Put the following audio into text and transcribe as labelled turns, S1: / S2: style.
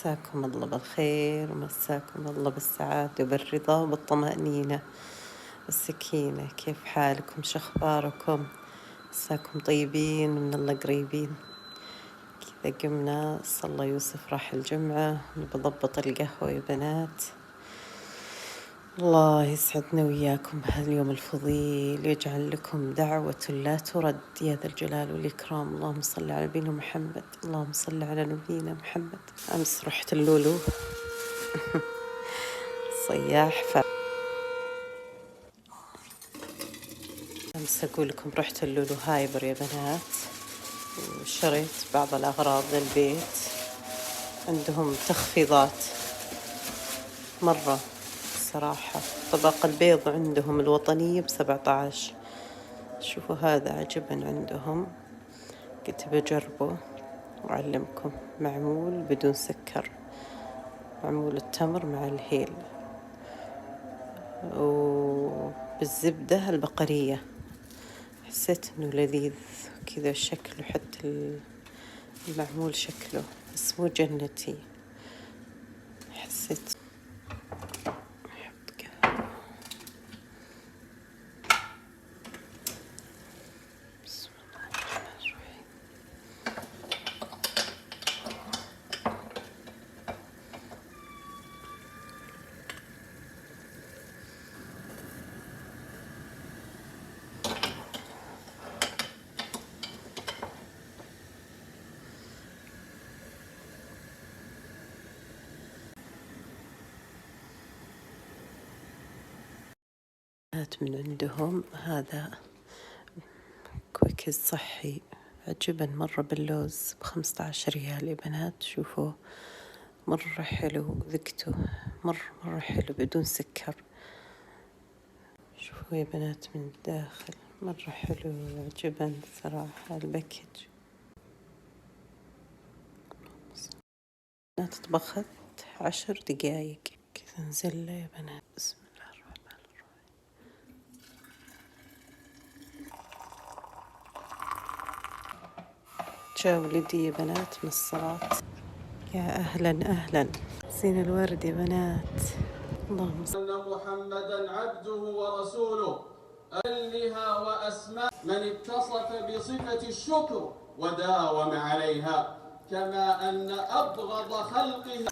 S1: مساكم الله بالخير ومساكم الله بالسعادة وبالرضا وبالطمأنينة والسكينة. كيف حالكم؟ شخباركم؟ مساكم طيبين من الله قريبين. كذا قمنا صلى يوسف راح الجمعة بضبط القهوة يا بنات. الله يسعدنا وياكم بهاليوم الفضيل، يجعل لكم دعوة لا ترد يا ذا الجلال والإكرام. اللهم صل على نبينا محمد، اللهم صل على نبينا محمد. أمس رحت اللولو صياح أمس أقول لكم رحت اللولو هايبر يا بنات، وشريت بعض الأغراض للبيت. عندهم تخفيضات مرة صراحة. طبق البيض عندهم الوطنية ب17. شوفوا هذا عجبا عندهم، قلت بجربه وأعلمكم. معمول بدون سكر، معمول التمر مع الهيل وبالزبدة البقرية. حسيت إنه لذيذ كذا شكله، حتى المعمول شكله بس مو جنتي. حسيت بسم الله الرحمن الرحيم. من عندهم هذا كويكز صحي، عجبا مرة باللوز ب15 ريال يا بنات. شوفوا مرة حلو، ذقته مرة حلو بدون سكر. شوفوا يا بنات من الداخل مرة حلو، عجبا صراحة الباكج. بنات طبخت 10 دقايق كذا نزله يا بنات. بسم الله الرحمن الرحيم. جاء ولدي يا بنات من الصلاة. يا أهلا زين الورد يا بنات. اللهم صل.
S2: أن محمدا عبده ورسوله ألها وأسماء من اتصف بصفة الشكر وداوم عليها، كما أن أبغض خلقه